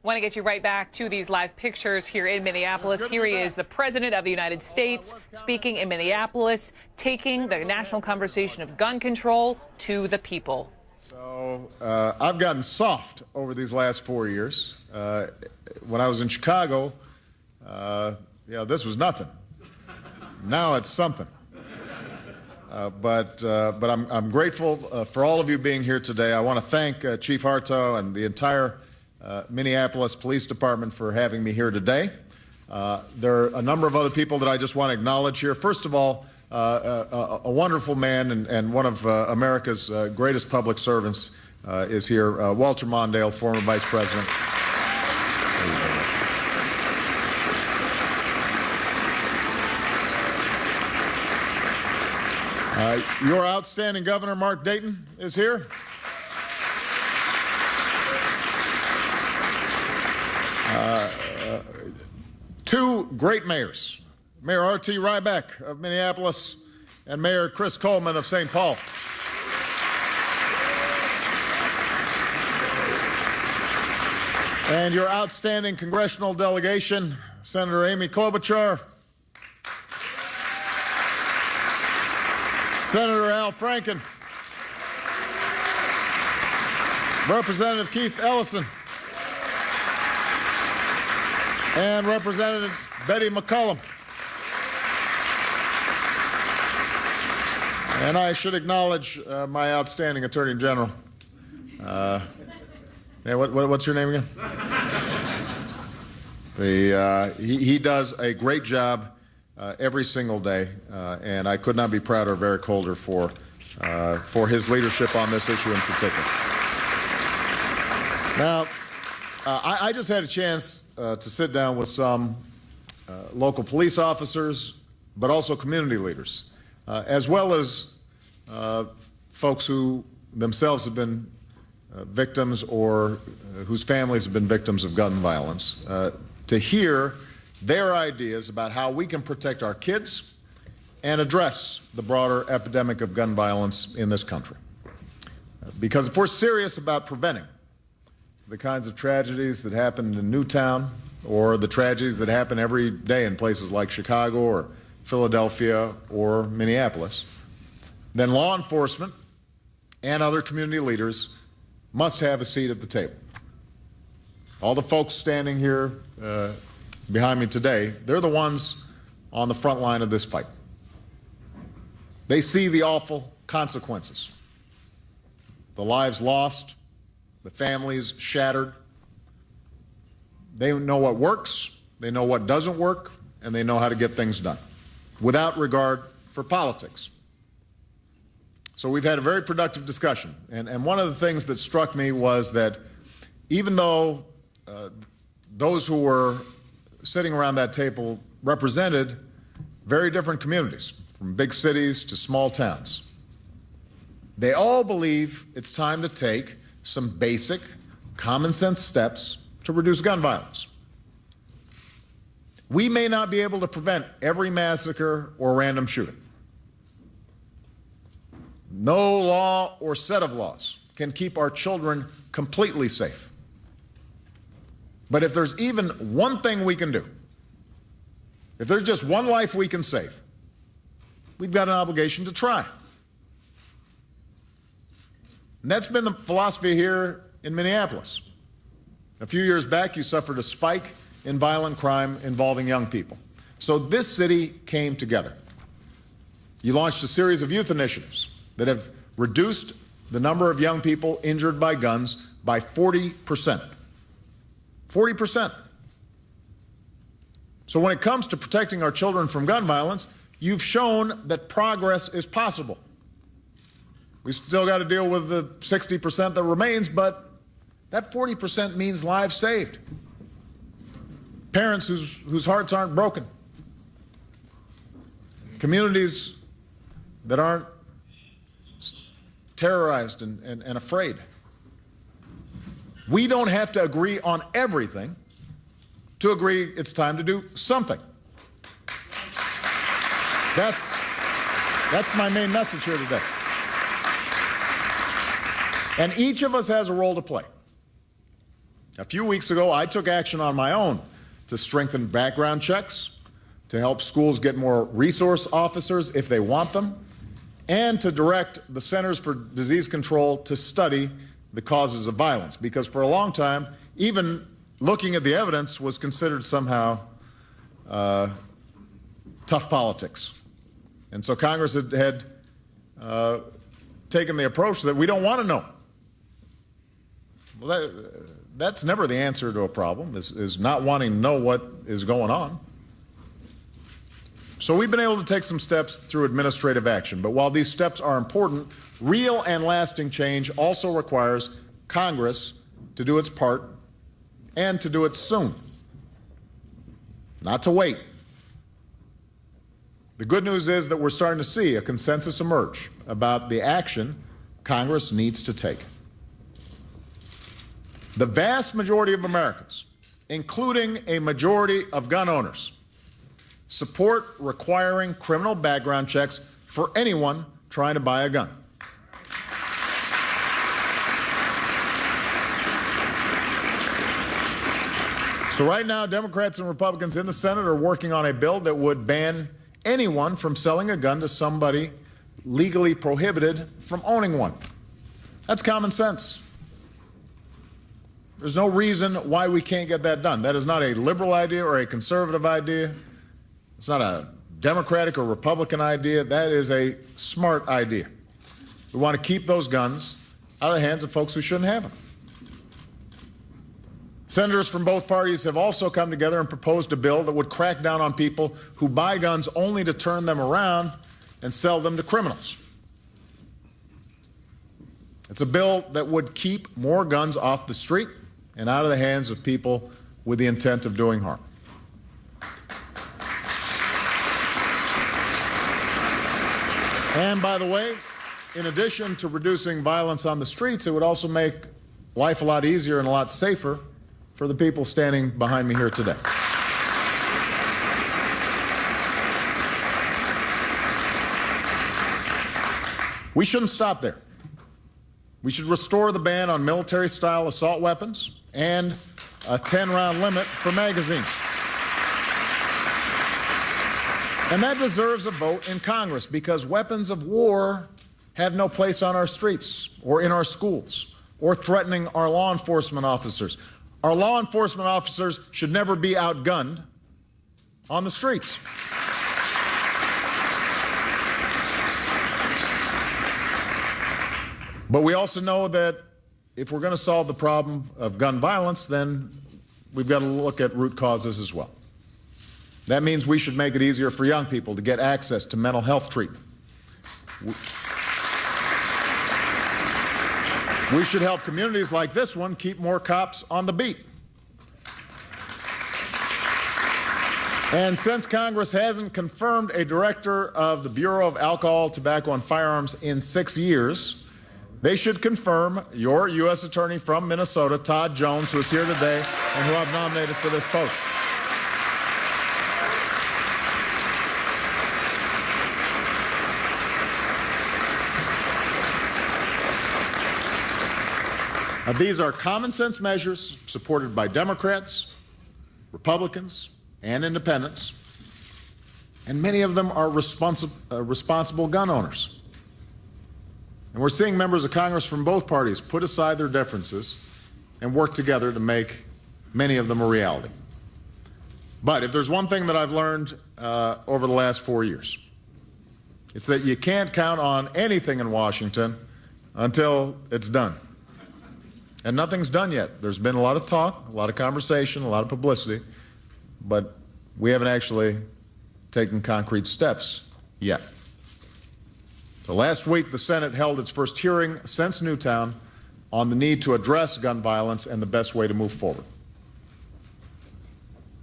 Want to get you right back to these live pictures here in Minneapolis. Here he is, the President of the United States, speaking in Minneapolis, taking the national conversation of gun control to the people. So I've gotten soft over these last 4 years. When I was in Chicago, this was nothing. Now it's something. But I'm grateful for all of you being here today. I want to thank Chief Hartow and the entire Minneapolis Police Department for having me here today. There are a number of other people that I just want to acknowledge here. First of all, a wonderful man and one of America's greatest public servants is here, Walter Mondale, former Vice President. Your outstanding governor, Mark Dayton, is here. Two great mayors, Mayor R.T. Ryback of Minneapolis and Mayor Chris Coleman of St. Paul. And your outstanding congressional delegation, Senator Amy Klobuchar, Senator Al Franken, Representative Keith Ellison, and Representative Betty McCollum. And I should acknowledge my outstanding Attorney General. What's your name again? He does a great job every single day, and I could not be prouder of Eric Holder for his leadership on this issue in particular. Now, I just had a chance to sit down with some local police officers, but also community leaders, as well as folks who themselves have been victims or whose families have been victims of gun violence, to hear their ideas about how we can protect our kids and address the broader epidemic of gun violence in this country. Because if we're serious about preventing the kinds of tragedies that happened in Newtown or the tragedies that happen every day in places like Chicago or Philadelphia or Minneapolis, then law enforcement and other community leaders must have a seat at the table. All the folks standing here behind me today, they're the ones on the front line of this fight. They see the awful consequences, the lives lost, the families shattered. They know what works, they know what doesn't work, and they know how to get things done without regard for politics. So we've had a very productive discussion, and one of the things that struck me was that even though those who were sitting around that table represented very different communities, from big cities to small towns, they all believe it's time to take some basic, common sense steps to reduce gun violence. We may not be able to prevent every massacre or random shooting. No law or set of laws can keep our children completely safe. But if there's even one thing we can do, if there's just one life we can save, we've got an obligation to try. And that's been the philosophy here in Minneapolis. A few years back, you suffered a spike in violent crime involving young people. So this city came together. You launched a series of youth initiatives that have reduced the number of young people injured by guns by 40%. 40%. So when it comes to protecting our children from gun violence, you've shown that progress is possible. We still got to deal with the 60% that remains, but that 40% means lives saved. Parents whose hearts aren't broken. Communities that aren't terrorized and afraid. We don't have to agree on everything to agree it's time to do something. That's my main message here today. And each of us has a role to play. A few weeks ago, I took action on my own to strengthen background checks, to help schools get more resource officers if they want them, and to direct the Centers for Disease Control to study the causes of violence. Because for a long time, even looking at the evidence was considered somehow tough politics. And so Congress had taken the approach that we don't want to know. Well, that's never the answer to a problem, is not wanting to know what is going on. So we've been able to take some steps through administrative action. But while these steps are important, real and lasting change also requires Congress to do its part and to do it soon, not to wait. The good news is that we're starting to see a consensus emerge about the action Congress needs to take. The vast majority of Americans, including a majority of gun owners, support requiring criminal background checks for anyone trying to buy a gun. So right now, Democrats and Republicans in the Senate are working on a bill that would ban anyone from selling a gun to somebody legally prohibited from owning one. That's common sense. There's no reason why we can't get that done. That is not a liberal idea or a conservative idea. It's not a Democratic or Republican idea. That is a smart idea. We want to keep those guns out of the hands of folks who shouldn't have them. Senators from both parties have also come together and proposed a bill that would crack down on people who buy guns only to turn them around and sell them to criminals. It's a bill that would keep more guns off the street and out of the hands of people with the intent of doing harm. And by the way, in addition to reducing violence on the streets, it would also make life a lot easier and a lot safer for the people standing behind me here today. We shouldn't stop there. We should restore the ban on military-style assault weapons and a 10-round limit for magazines. And that deserves a vote in Congress, because weapons of war have no place on our streets or in our schools or threatening our law enforcement officers. Our law enforcement officers should never be outgunned on the streets. But we also know that if we're going to solve the problem of gun violence, then we've got to look at root causes as well. That means we should make it easier for young people to get access to mental health treatment. We should help communities like this one keep more cops on the beat. And since Congress hasn't confirmed a director of the Bureau of Alcohol, Tobacco, and Firearms in 6 years, they should confirm your U.S. Attorney from Minnesota, Todd Jones, who is here today and who I've nominated for this post. Now, these are common sense measures supported by Democrats, Republicans, and independents, and many of them are responsible gun owners. And we're seeing members of Congress from both parties put aside their differences and work together to make many of them a reality. But if there's one thing that I've learned over the last 4 years, it's that you can't count on anything in Washington until it's done. And nothing's done yet. There's been a lot of talk, a lot of conversation, a lot of publicity, but we haven't actually taken concrete steps yet. So last week, the Senate held its first hearing since Newtown on the need to address gun violence and the best way to move forward.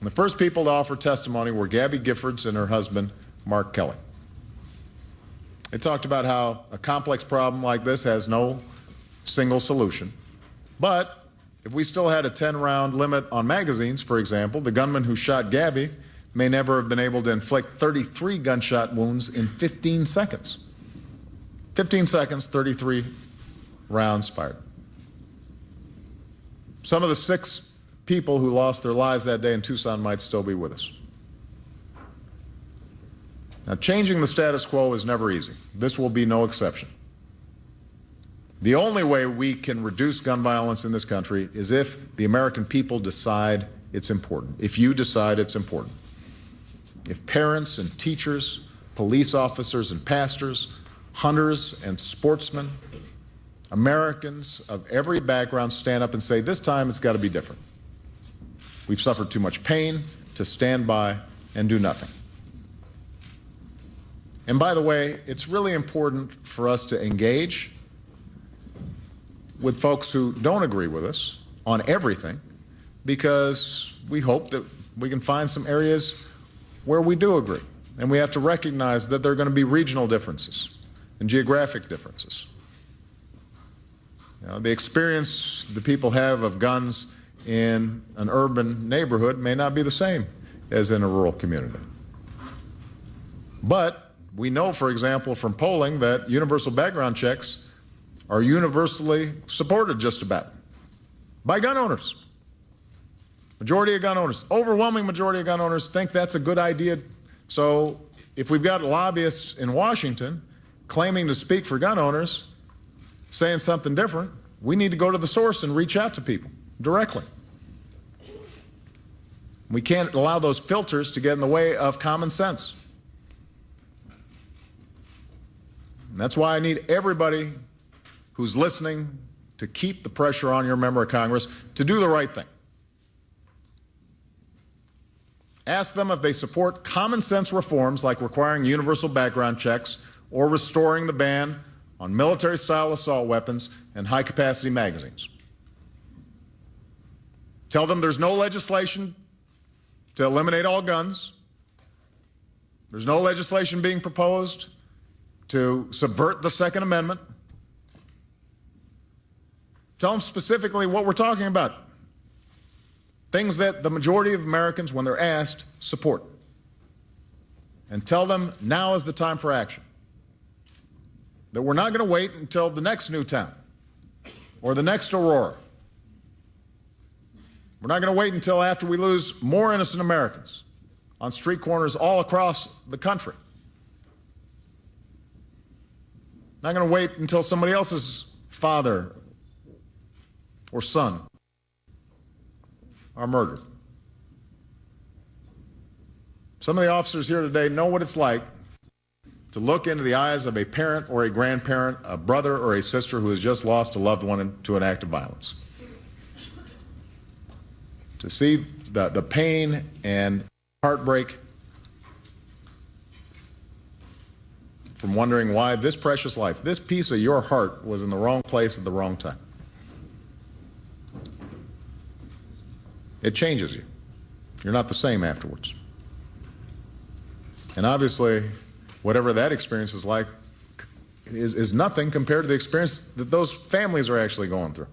And the first people to offer testimony were Gabby Giffords and her husband, Mark Kelly. They talked about how a complex problem like this has no single solution. But if we still had a 10-round limit on magazines, for example, the gunman who shot Gabby may never have been able to inflict 33 gunshot wounds in 15 seconds. 15 seconds, 33 rounds fired. Some of the 6 people who lost their lives that day in Tucson might still be with us. Now, changing the status quo is never easy. This will be no exception. The only way we can reduce gun violence in this country is if the American people decide it's important, if you decide it's important. If parents and teachers, police officers and pastors, hunters and sportsmen, Americans of every background stand up and say, this time it's got to be different. We've suffered too much pain to stand by and do nothing. And by the way, it's really important for us to engage with folks who don't agree with us on everything, because we hope that we can find some areas where we do agree. And we have to recognize that there are going to be regional differences and geographic differences. You know, the experience the people have of guns in an urban neighborhood may not be the same as in a rural community. But we know, for example, from polling that universal background checks are universally supported just about by gun owners. Majority of gun owners, overwhelming majority of gun owners think that's a good idea. So if we've got lobbyists in Washington claiming to speak for gun owners, saying something different, we need to go to the source and reach out to people directly. We can't allow those filters to get in the way of common sense. And that's why I need everybody who's listening to keep the pressure on your member of Congress to do the right thing. Ask them if they support common sense reforms like requiring universal background checks or restoring the ban on military-style assault weapons and high-capacity magazines. Tell them there's no legislation to eliminate all guns. There's no legislation being proposed to subvert the Second Amendment. Tell them specifically what we're talking about. Things that the majority of Americans, when they're asked, support. And tell them now is the time for action. That we're not going to wait until the next Newtown or the next Aurora. We're not going to wait until after we lose more innocent Americans on street corners all across the country. Not going to wait until somebody else's father or son are murdered. Some of the officers here today know what it's like to look into the eyes of a parent or a grandparent, a brother or a sister who has just lost a loved one to an act of violence. To see the pain and heartbreak from wondering why this precious life, this piece of your heart, was in the wrong place at the wrong time. It changes you. You're not the same afterwards. And obviously, whatever that experience is like is nothing compared to the experience that those families are actually going through.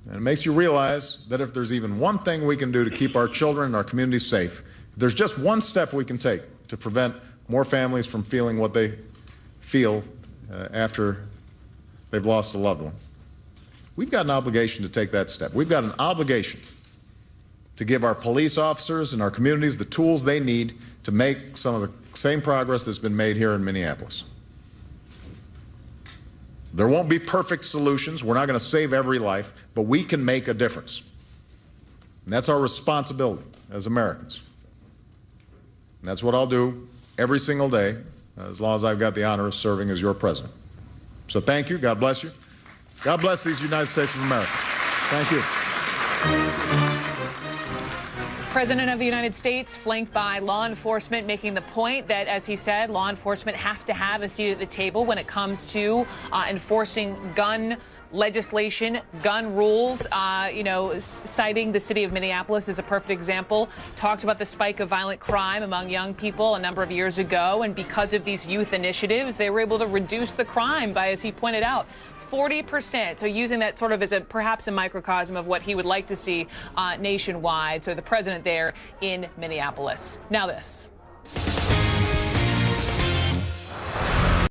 And it makes you realize that if there's even one thing we can do to keep our children and our communities safe, if there's just one step we can take to prevent more families from feeling what they feel after they've lost a loved one, we've got an obligation to take that step. We've got an obligation to give our police officers and our communities the tools they need to make some of the same progress that's been made here in Minneapolis. There won't be perfect solutions. We're not going to save every life, but we can make a difference. And that's our responsibility as Americans. And that's what I'll do every single day, as long as I've got the honor of serving as your president. So thank you. God bless you. God bless these United States of America. Thank you. President of the United States, flanked by law enforcement, making the point that, as he said, law enforcement have to have a seat at the table when it comes to enforcing gun legislation, gun rules. Citing the city of Minneapolis as a perfect example, talked about the spike of violent crime among young people a number of years ago, and because of these youth initiatives, they were able to reduce the crime by, as he pointed out, 40%. So using that sort of as perhaps a microcosm of what he would like to see nationwide. So the president there in Minneapolis. Now this.